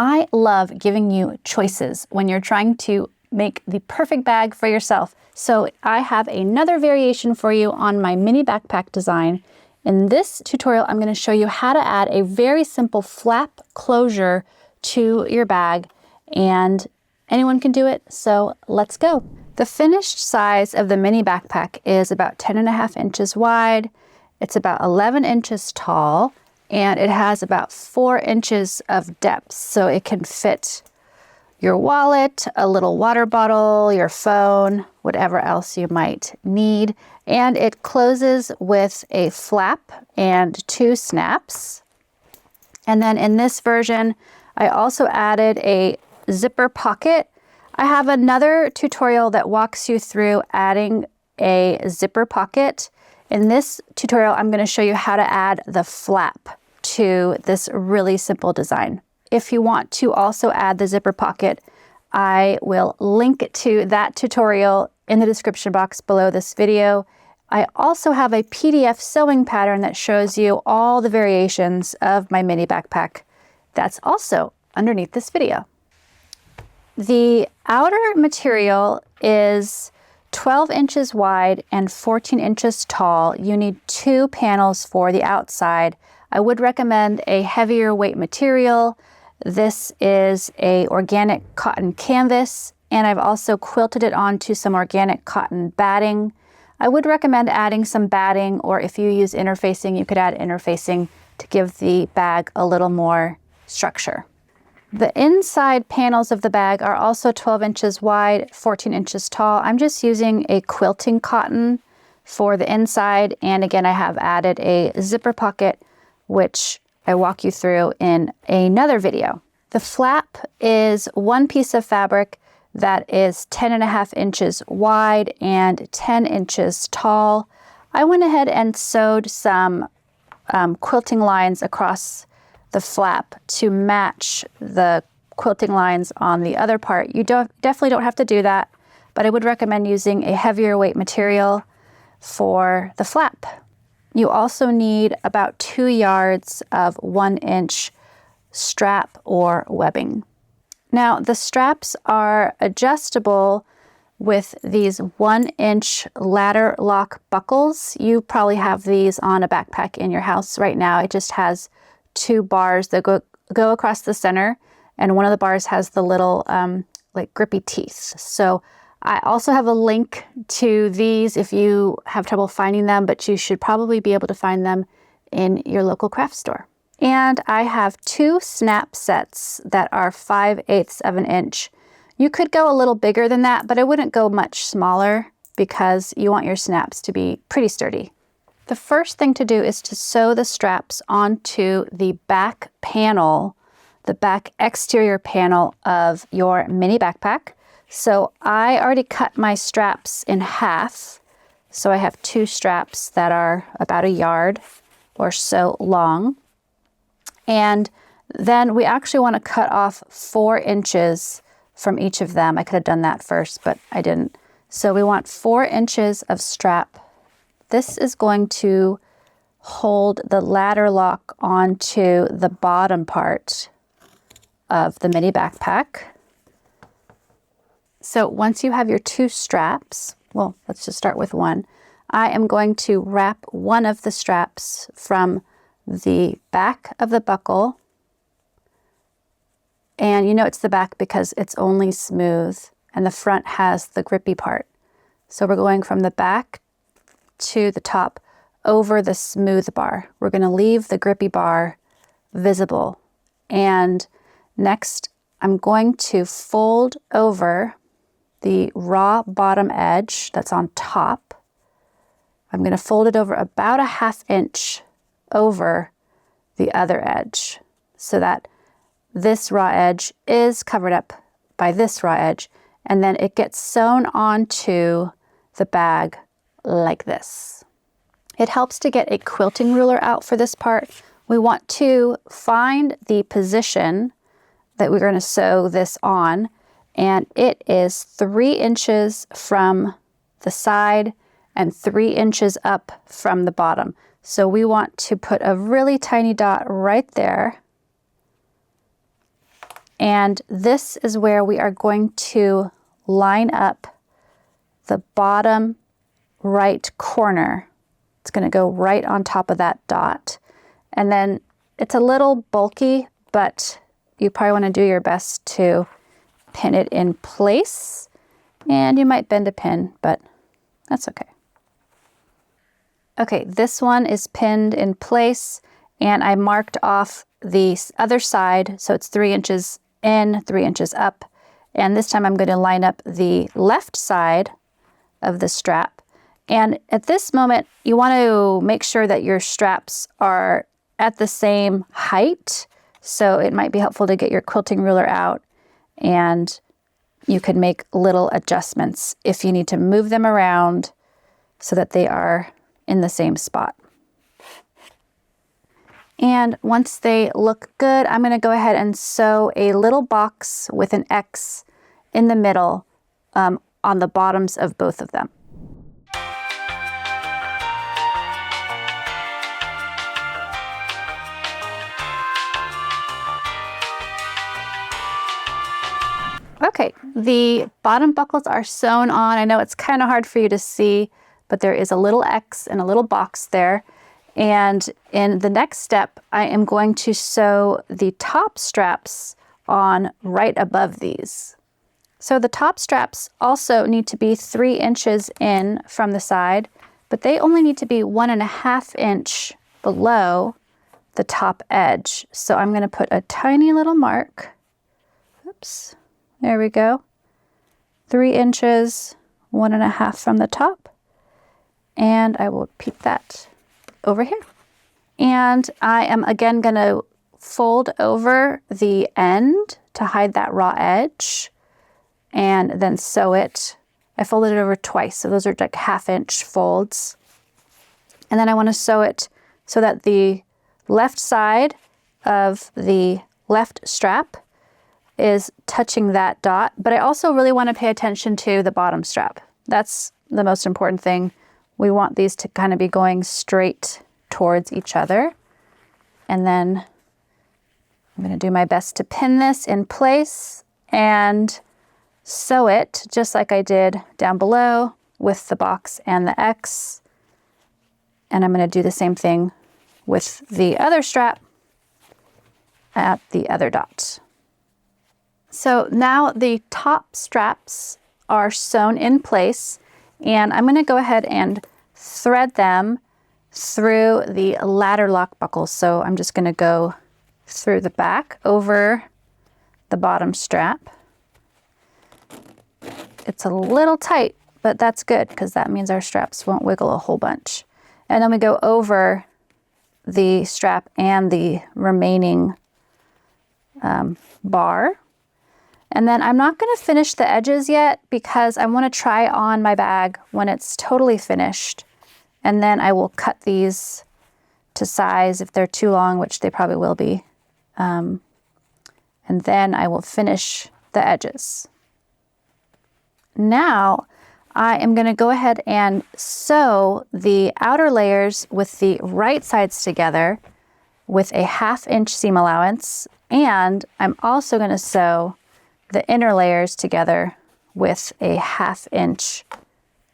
I love giving you choices when you're trying to make the perfect bag for yourself. So I have another variation for you on my mini backpack design. In this tutorial, I'm going to show you how to add a very simple flap closure to your bag, and anyone can do it, so let's go. The finished size of the mini backpack is about 10.5 inches wide. It's about 11 inches tall, and it has about 4 inches of depth, so it can fit your wallet, a little water bottle, your phone, whatever else you might need. And it closes with a flap and 2 snaps. And then in this version, I also added a zipper pocket. I have another tutorial that walks you through adding a zipper pocket. In this tutorial, I'm going to show you how to add the flap to this really simple design. If you want to also add the zipper pocket, I will link to that tutorial in the description box below this video. I also have a PDF sewing pattern that shows you all the variations of my mini backpack. That's also underneath this video. The outer material is 12 inches wide and 14 inches tall. You need 2 panels for the outside. I would recommend a heavier weight material. This is a organic cotton canvas, and I've also quilted it onto some organic cotton batting. I would recommend adding some batting, or if you use interfacing, you could add interfacing to give the bag a little more structure. The inside panels of the bag are also 12 inches wide, 14 inches tall. I'm just using a quilting cotton for the inside, and again, I have added a zipper pocket, which I walk you through in another video. The flap is one piece of fabric that is 10.5 inches wide and 10 inches tall. I went ahead and sewed some quilting lines across the flap to match the quilting lines on the other part. You definitely don't have to do that, but I would recommend using a heavier weight material for the flap. You also need about 2 yards of 1-inch strap or webbing. Now, the straps are adjustable with these 1-inch ladder lock buckles. You probably have these on a backpack in your house right now. It just has 2 bars that go across the center, and one of the bars has the little like grippy teeth. So I also have a link to these if you have trouble finding them, but you should probably be able to find them in your local craft store. And I have 2 snap sets that are 5/8 of an inch. You could go a little bigger than that, but I wouldn't go much smaller because you want your snaps to be pretty sturdy. The first thing to do is to sew the straps onto the back panel, the back exterior panel of your mini backpack. So I already cut my straps in half. So I have 2 straps that are about 1 yard or so long. And then we actually want to cut off 4 inches from each of them. I could have done that first, but I didn't. So we want 4 inches of strap. This is going to hold the ladder lock onto the bottom part of the mini backpack. So once you have your 2 straps, well, let's just start with one. I am going to wrap one of the straps from the back of the buckle. And you know it's the back because it's only smooth and the front has the grippy part. So we're going from the back to the top over the smooth bar. We're going to leave the grippy bar visible. And next, I'm going to fold over the raw bottom edge that's on top. I'm going to fold it over about 1/2 inch over the other edge so that this raw edge is covered up by this raw edge, and then it gets sewn onto the bag like this. It helps to get a quilting ruler out for this part. We want to find the position that we're going to sew this on, and it is 3 inches from the side and 3 inches up from the bottom. So we want to put a really tiny dot right there. And this is where we are going to line up the bottom right corner. It's going to go right on top of that dot. And then it's a little bulky, but you probably want to do your best to pin it in place. And you might bend a pin, but that's okay. Okay, this one is pinned in place, and I marked off the other side, so it's 3 inches in, 3 inches up. And this time I'm going to line up the left side of the strap. And at this moment, you want to make sure that your straps are at the same height. So it might be helpful to get your quilting ruler out, and you can make little adjustments if you need to move them around so that they are in the same spot. And once they look good, I'm going to go ahead and sew a little box with an X in the middle on the bottoms of both of them. Okay, the bottom buckles are sewn on. I know it's kind of hard for you to see, but there is a little X and a little box there. And in the next step, I am going to sew the top straps on right above these. So the top straps also need to be 3 inches in from the side, but they only need to be 1.5 inch below the top edge. So I'm going to put a tiny little mark. Oops, there we go. 3 inches, 1.5 from the top. And I will repeat that over here. And I am again going to fold over the end to hide that raw edge and then sew it. I folded it over twice, so those are like 1/2 inch folds. And then I want to sew it so that the left side of the left strap is touching that dot, but I also really want to pay attention to the bottom strap. That's the most important thing. We want these to kind of be going straight towards each other. And then I'm going to do my best to pin this in place and sew it just like I did down below with the box and the X. And I'm going to do the same thing with the other strap at the other dot. So now the top straps are sewn in place, and I'm going to go ahead and thread them through the ladder lock buckles. So I'm just going to go through the back over the bottom strap. It's a little tight, but that's good because that means our straps won't wiggle a whole bunch. And then we go over the strap and the remaining bar. And then I'm not going to finish the edges yet because I want to try on my bag when it's totally finished. And then I will cut these to size if they're too long, which they probably will be. And then I will finish the edges. Now I am going to go ahead and sew the outer layers with the right sides together with a 1/2 inch seam allowance. And I'm also going to sew the inner layers together with a 1/2 inch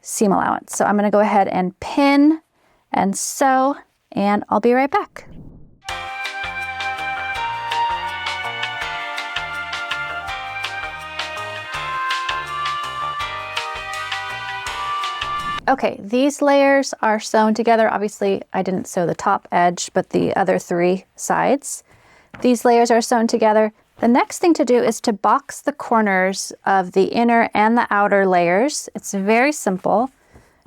seam allowance. So I'm going to go ahead and pin and sew, and I'll be right back. Okay, these layers are sewn together. Obviously, I didn't sew the top edge, but the other 3 sides. These layers are sewn together. The next thing to do is to box the corners of the inner and the outer layers. It's very simple.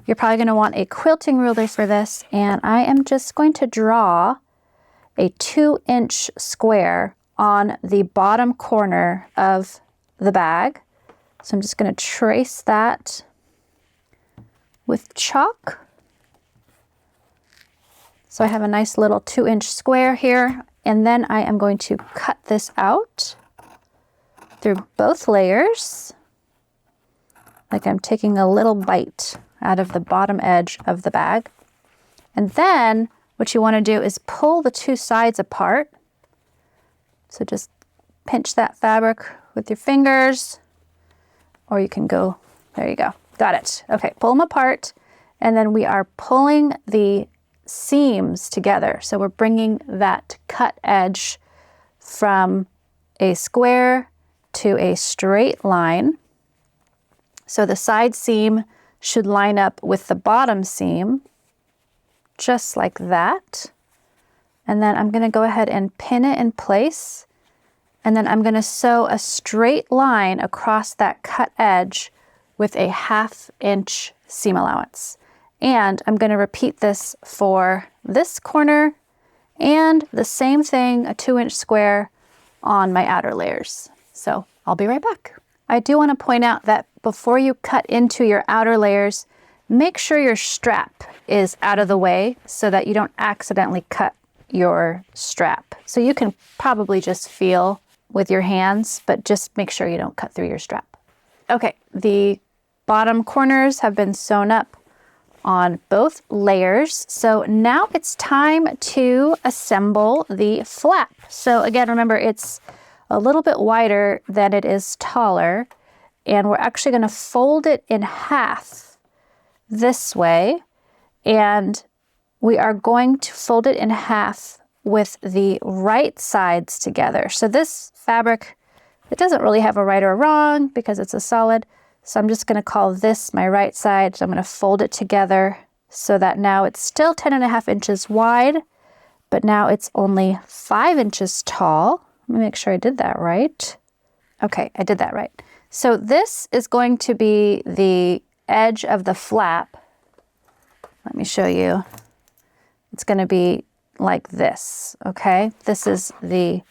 You're probably going to want a quilting ruler for this, and I am just going to draw a 2-inch square on the bottom corner of the bag. So I'm just going to trace that with chalk. So I have a nice little 2-inch square here, and then I am going to cut this out through both layers, like I'm taking a little bite out of the bottom edge of the bag. And then what you want to do is pull the 2 sides apart. So just pinch that fabric with your fingers, or you can go, there you go, got it. Okay, pull them apart, and then we are pulling the seams together. So we're bringing that cut edge from a square to a straight line. So the side seam should line up with the bottom seam, just like that. And then I'm gonna go ahead and pin it in place. And then I'm gonna sew a straight line across that cut edge with a 1/2 inch seam allowance. And I'm gonna repeat this for this corner and the same thing, a 2-inch square on my outer layers. So I'll be right back. I do wanna point out that before you cut into your outer layers, make sure your strap is out of the way so that you don't accidentally cut your strap. So you can probably just feel with your hands, but just make sure you don't cut through your strap. Okay, the bottom corners have been sewn up on both layers. So now it's time to assemble the flap. So again, remember it's a little bit wider than it is taller, and we're actually going to fold it in half this way, and we are going to fold it in half with the right sides together. So this fabric, it doesn't really have a right or wrong because it's a solid. So I'm just going to call this my right side. So I'm going to fold it together so that now it's still 10.5 inches wide, but now it's only 5 inches tall. Let me make sure I did that right. Okay, I did that right. So this is going to be the edge of the flap. Let me show you. It's going to be like this, okay? This is the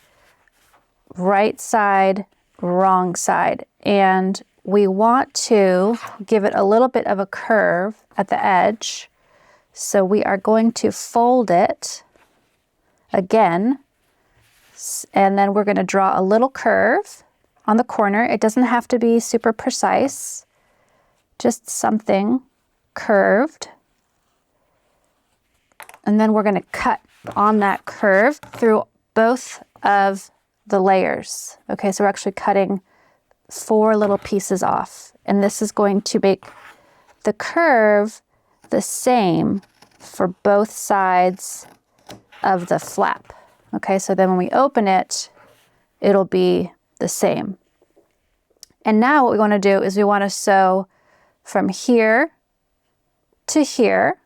right side, wrong side. And we want to give it a little bit of a curve at the edge. So we are going to fold it again, and then we're going to draw a little curve on the corner. It doesn't have to be super precise, just something curved. And then we're going to cut on that curve through both of the layers. Okay, so we're actually cutting 4 little pieces off. And this is going to make the curve the same for both sides of the flap. Okay, so then when we open it, it'll be the same. And now what we want to do is we want to sew from here to here,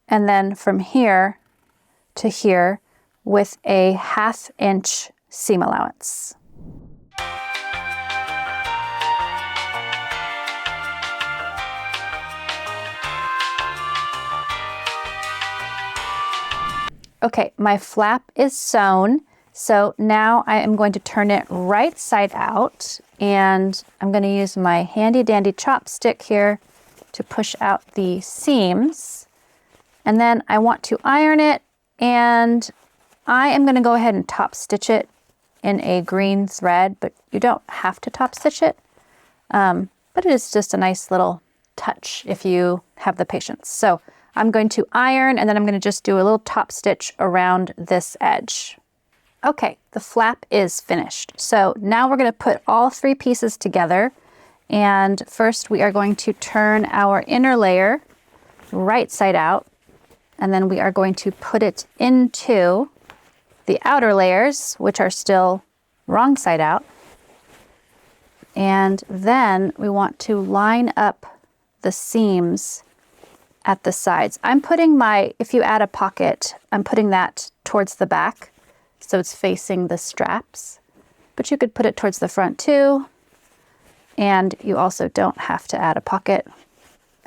and then from here to here with a 1/2 inch seam allowance. Okay, my flap is sewn. So now I am going to turn it right side out, and I'm going to use my handy dandy chopstick here to push out the seams. And then I want to iron it, and I am going to go ahead and top stitch it in a green thread, but you don't have to top stitch it. But it is just a nice little touch if you have the patience. So I'm going to iron, and then I'm going to just do a little top stitch around this edge. Okay, the flap is finished. So now we're going to put all 3 pieces together. And first we are going to turn our inner layer right side out, and then we are going to put it into the outer layers, which are still wrong side out. And then we want to line up the seams at the sides. I'm putting my, if you add a pocket, I'm putting that towards the back, so it's facing the straps. But you could put it towards the front too, and you also don't have to add a pocket.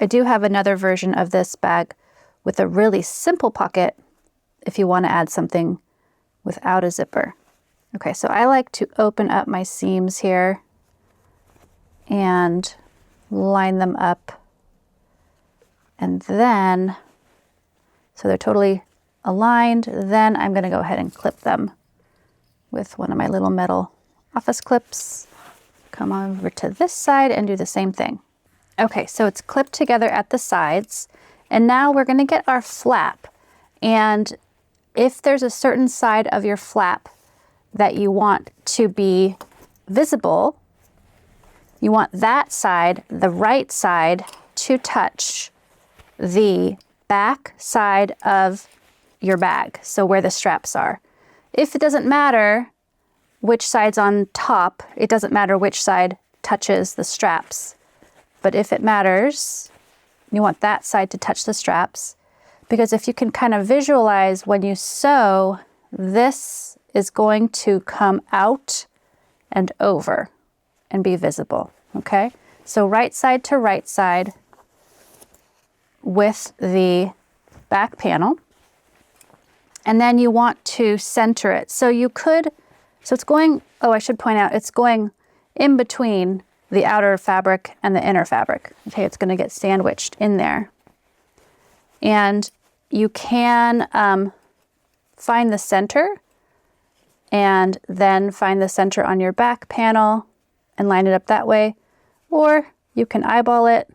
I do have another version of this bag with a really simple pocket if you want to add something without a zipper. Okay, so I like to open up my seams here and line them up. And then, so they're totally aligned, then I'm going to go ahead and clip them with one of my little metal office clips. Come over to this side and do the same thing. Okay, so it's clipped together at the sides. And now we're going to get our flap. And if there's a certain side of your flap that you want to be visible, you want that side, the right side, to touch the back side of your bag, so where the straps are. If it doesn't matter which side's on top, it doesn't matter which side touches the straps. But if it matters, you want that side to touch the straps, because if you can kind of visualize when you sew, this is going to come out and over and be visible, okay? So right side to right side with the back panel. And then you want to center it. So you could, so it's going, oh, I should point out, it's going in between the outer fabric and the inner fabric. Okay, it's gonna get sandwiched in there. And you can find the center and then find the center on your back panel and line it up that way. Or you can eyeball it.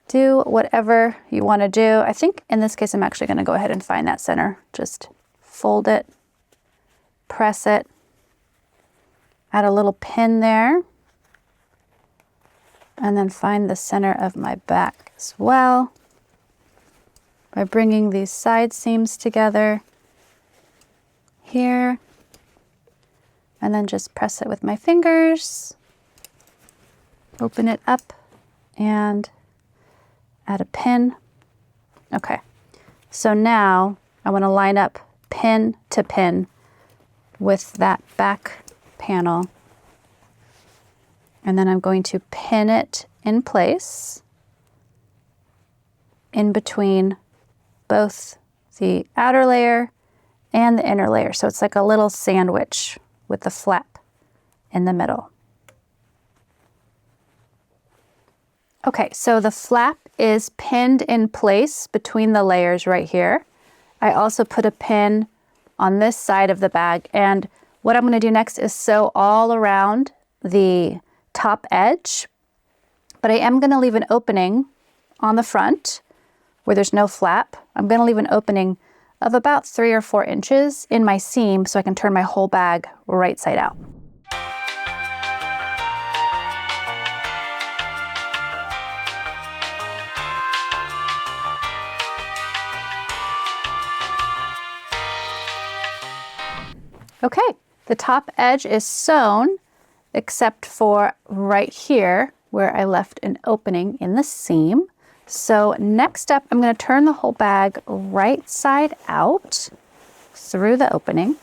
Do whatever you want to do. I think in this case, I'm actually going to go ahead and find that center. Just fold it, press it, add a little pin there, and then find the center of my back as well by bringing these side seams together here, and then just press it with my fingers, open it up, and add a pin. Okay, so now I want to line up pin to pin with that back panel. And then I'm going to pin it in place in between both the outer layer and the inner layer. So it's like a little sandwich with the flap in the middle. Okay, so the flap is pinned in place between the layers right here. I also put a pin on this side of the bag, and what I'm going to do next is sew all around the top edge, but I am going to leave an opening on the front where there's no flap. I'm going to leave an opening of about 3 or 4 inches in my seam so I can turn my whole bag right side out. Okay, the top edge is sewn except for right here where I left an opening in the seam. So next up, I'm going to turn the whole bag right side out through the opening.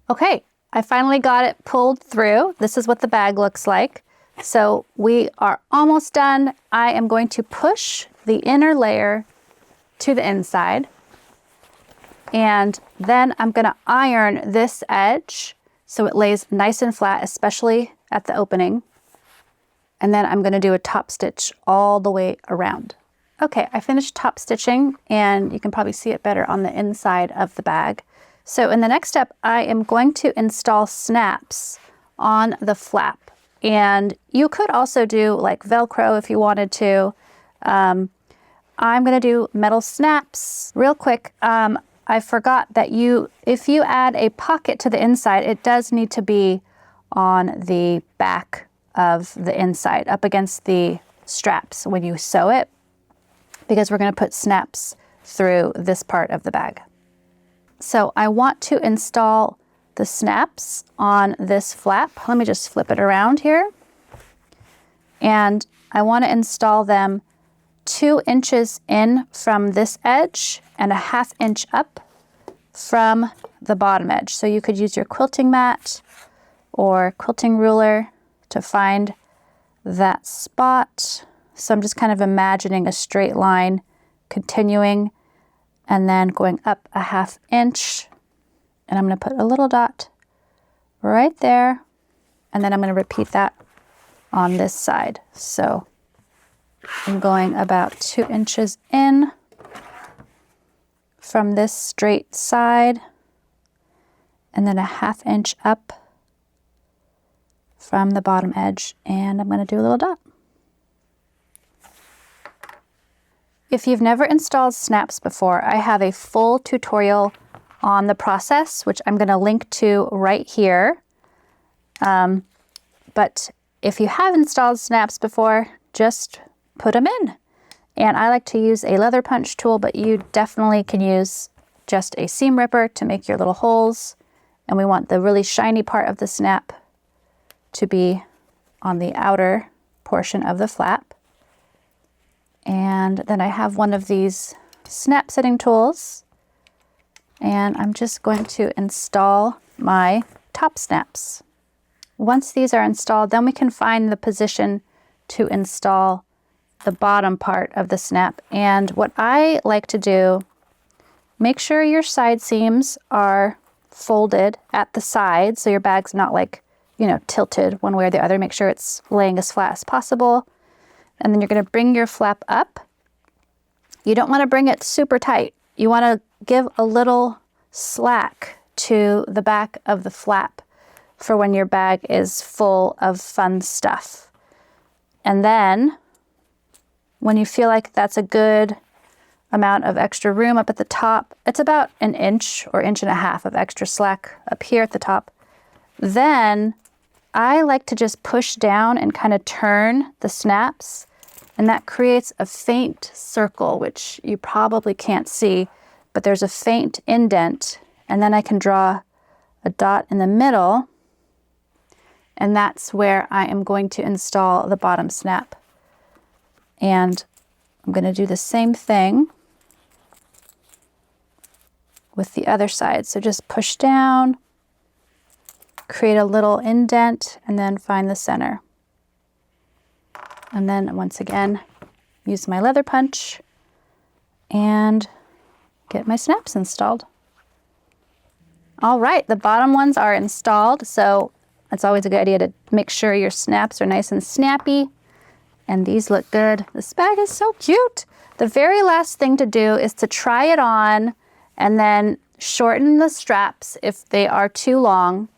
Okay, I finally got it pulled through. This is what the bag looks like. So we are almost done. I am going to push the inner layer to the inside. And then I'm going to iron this edge so it lays nice and flat, especially at the opening. And then I'm going to do a top stitch all the way around. Okay, I finished top stitching, and you can probably see it better on the inside of the bag. So in the next step, I am going to install snaps on the flap. And you could also do like Velcro if you wanted to. I'm going to do metal snaps real quick. I forgot that if you add a pocket to the inside, it does need to be on the back of the inside, up against the straps when you sew it, because we're going to put snaps through this part of the bag. So I want to install the snaps on this flap. Let me just flip it around here. And I want to install them 2 inches in from this edge and a 1/2 inch up from the bottom edge. So you could use your quilting mat or quilting ruler to find that spot. So I'm just kind of imagining a straight line continuing and then going up a 1/2 inch. And I'm going to put a little dot right there. And then I'm going to repeat that on this side. So I'm going about 2 inches in from this straight side, and then a 1/2 inch up from the bottom edge, and I'm going to do a little dot. If you've never installed snaps before, I have a full tutorial on the process, which I'm going to link to right here. But if you have installed snaps before, just put them in. And I like to use a leather punch tool, but you definitely can use just a seam ripper to make your little holes. And we want the really shiny part of the snap to be on the outer portion of the flap. And then I have one of these snap setting tools, and I'm just going to install my top snaps. Once these are installed, then we can find the position to install the bottom part of the snap. And what I like to do, make sure your side seams are folded at the side so your bag's not like, you know, tilted one way or the other. Make sure it's laying as flat as possible. And then you're going to bring your flap up. You don't want to bring it super tight. You want to give a little slack to the back of the flap for when your bag is full of fun stuff. And then when you feel like that's a good amount of extra room up at the top, it's about an inch or inch and a half of extra slack up here at the top. Then I like to just push down and kind of turn the snaps, and that creates a faint circle, which you probably can't see, but there's a faint indent, and then I can draw a dot in the middle, and that's where I am going to install the bottom snap. And I'm going to do the same thing with the other side. So just push down, create a little indent, and then find the center. And then once again, use my leather punch and get my snaps installed. All right, the bottom ones are installed, so it's always a good idea to make sure your snaps are nice and snappy. And these look good. This bag is so cute. The very last thing to do is to try it on and then shorten the straps if they are too long.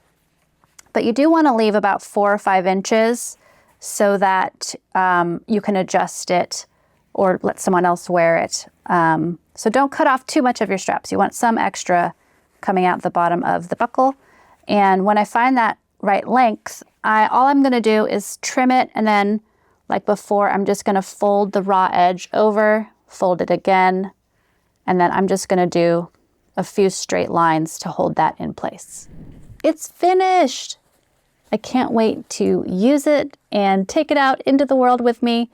But you do want to leave about 4 or 5 inches so that you can adjust it or let someone else wear it. So don't cut off too much of your straps. You want some extra coming out the bottom of the buckle. And when I find that right length, all I'm going to do is trim it, and then like before, I'm just going to fold the raw edge over, fold it again, and then I'm just going to do a few straight lines to hold that in place. It's finished! I can't wait to use it and take it out into the world with me.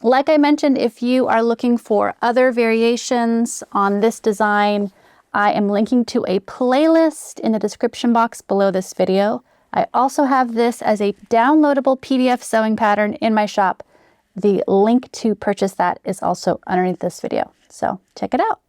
Like I mentioned, if you are looking for other variations on this design, I am linking to a playlist in the description box below this video. I also have this as a downloadable PDF sewing pattern in my shop. The link to purchase that is also underneath this video, so check it out.